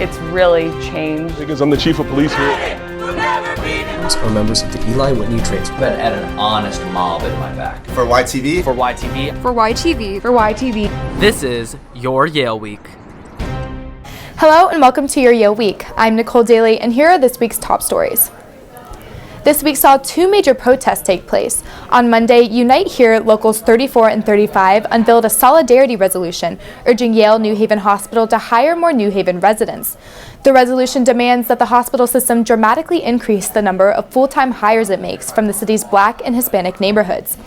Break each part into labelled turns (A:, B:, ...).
A: it's really changed.
B: Because I'm the chief of police here.
C: Are members of the Eli Whitney Trades.
D: But had an honest mob at my back.
E: For YTV.
D: For YTV.
F: For YTV.
A: For YTV.
G: This is your Yale Week.
H: Hello and welcome to your Yale Week. I'm Nicole Daly and here are this week's top stories. This week saw two major protests take place. On Monday, Unite Here Locals 34 and 35 unveiled a solidarity resolution urging Yale-New Haven Hospital to hire more New Haven residents. The resolution demands that the hospital system dramatically increase the number of full-time hires it makes from the city's Black and Hispanic neighborhoods.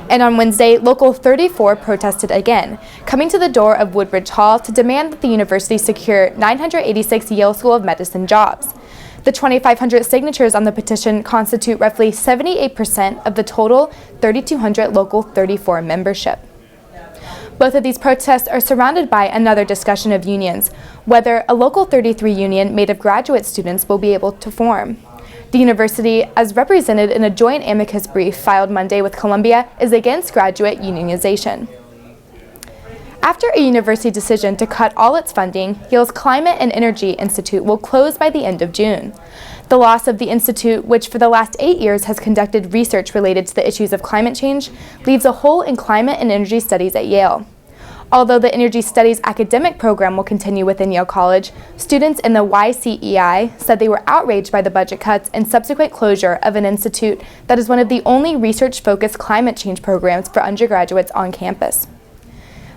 H: And on Wednesday, Local 34 protested again, coming to the door of Woodbridge Hall to demand that the university secure 986 Yale School of Medicine jobs. The 2,500 signatures on the petition constitute roughly 78% of the total 3,200 Local 34 membership. Both of these protests are surrounded by another discussion of unions, whether a Local 33 union made of graduate students will be able to form. The university, as represented in a joint amicus brief filed Monday with Columbia, is against graduate unionization. After a university decision to cut all its funding, Yale's Climate and Energy Institute will close by the end of June. The loss of the institute, which for the last 8 years has conducted research related to the issues of climate change, leaves a hole in climate and energy studies at Yale. Although the Energy Studies academic program will continue within Yale College, students in the YCEI said they were outraged by the budget cuts and subsequent closure of an institute that is one of the only research-focused climate change programs for undergraduates on campus.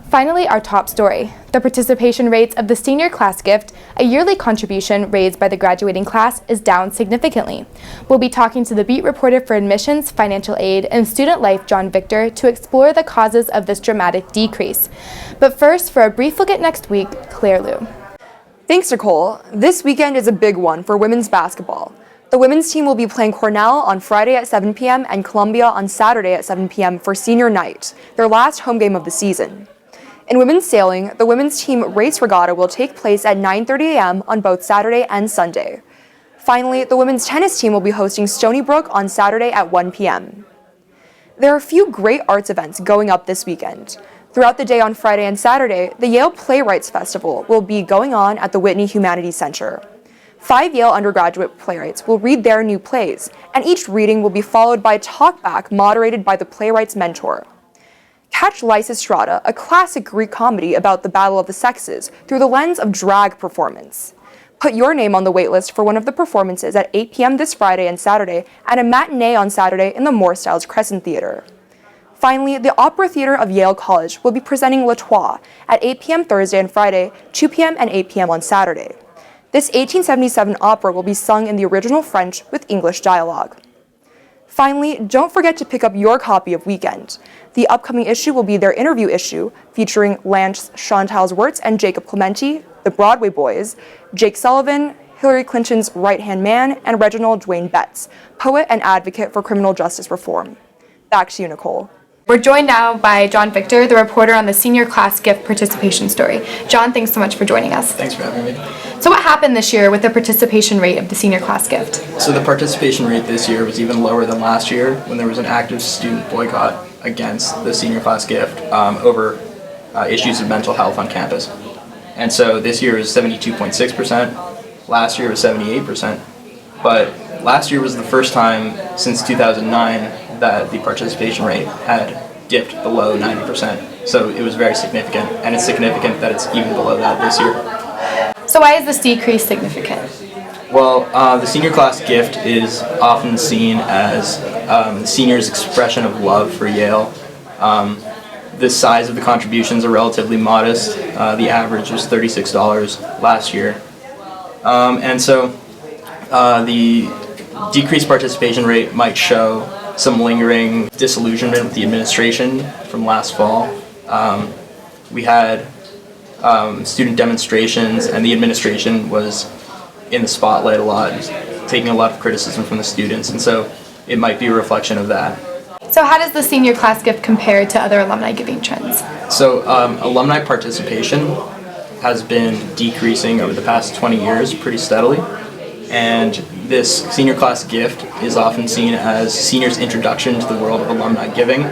H: Finally, our top story. The participation rates of the senior class gift, a yearly contribution raised by the graduating class, is down significantly. We'll be talking to the beat reporter for admissions, financial aid, and student life, Jon Victor, to explore the causes of this dramatic decrease. But first, for a brief look at next week, Claire Liu.
F: Thanks, Nicole. This weekend is a big one for women's basketball. The women's team will be playing Cornell on Friday at 7 p.m. and Columbia on Saturday at 7 p.m. for senior night, their last home game of the season. In women's sailing, the women's team race regatta will take place at 9:30 a.m. on both Saturday and Sunday. Finally, the women's tennis team will be hosting Stony Brook on Saturday at 1 p.m. There are a few great arts events going up this weekend. Throughout the day on Friday and Saturday, the Yale Playwrights Festival will be going on at the Whitney Humanities Center. 5 Yale undergraduate playwrights will read their new plays, and each reading will be followed by a talkback moderated by the playwright's mentor. Catch Lysistrata, a classic Greek comedy about the battle of the sexes, through the lens of drag performance. Put your name on the waitlist for one of the performances at 8 p.m. this Friday and Saturday, and a matinee on Saturday in the Moore Styles Crescent Theater. Finally, the Opera Theater of Yale College will be presenting La Trois at 8 p.m. Thursday and Friday, 2 p.m. and 8 p.m. on Saturday. This 1877 opera will be sung in the original French with English dialogue. Finally, don't forget to pick up your copy of Weekend. The upcoming issue will be their interview issue, featuring Lance Chantal's Wirtz and Jacob Clementi, the Broadway Boys, Jake Sullivan, Hillary Clinton's right-hand man, and Reginald Dwayne Betts, poet and advocate for criminal justice reform. Back to you, Nicole.
H: We're joined now by Jon Victor, the reporter on the senior class gift participation story. Jon, thanks so much for joining us.
I: Thanks for having me.
H: So what happened this year with the participation rate of the senior class gift?
I: So the participation rate this year was even lower than last year when there was an active student boycott against the senior class gift over issues of mental health on campus. And so this year is 72.6%, last year was 78%, but last year was the first time since 2009 that the participation rate had dipped below 90%. So it was very significant, and it's significant that it's even below that this year.
H: So why is this decrease significant?
I: Well, the senior class gift is often seen as the seniors' expression of love for Yale. The size of the contributions are relatively modest. The average was $36 last year. And so the decreased participation rate might show some lingering disillusionment with the administration from last fall. We had student demonstrations, and the administration was in the spotlight a lot, taking a lot of criticism from the students, and so it might be a reflection of that.
H: So how does the senior class gift compare to other alumni giving trends?
I: So alumni participation has been decreasing over the past 20 years pretty steadily, and this senior class gift is often seen as seniors' introduction to the world of alumni giving,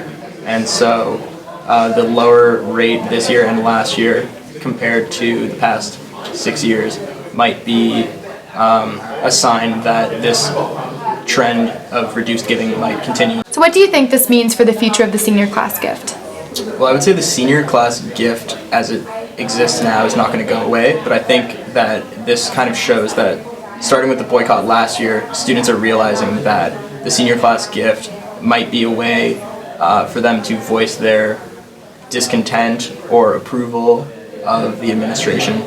I: and so the lower rate this year and last year compared to the past 6 years might be a sign that this trend of reduced giving might continue.
H: So what do you think this means for the future of the senior class gift?
I: Well, I would say the senior class gift as it exists now is not going to go away, but I think that this kind of shows that starting with the boycott last year, students are realizing that the senior class gift might be a way for them to voice their discontent or approval of the administration.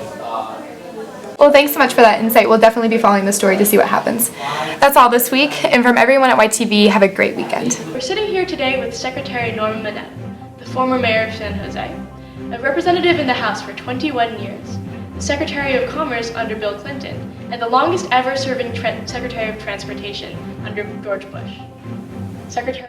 H: Well, thanks so much for that insight. We'll definitely be following the story to see what happens. That's all this week, and from everyone at YTV, have a great weekend.
B: We're sitting here today with Secretary Norma Minette, the former mayor of San Jose, a representative in the House for 21 years, the Secretary of Commerce under Bill Clinton, and the longest ever serving Secretary of Transportation under George Bush. Secretary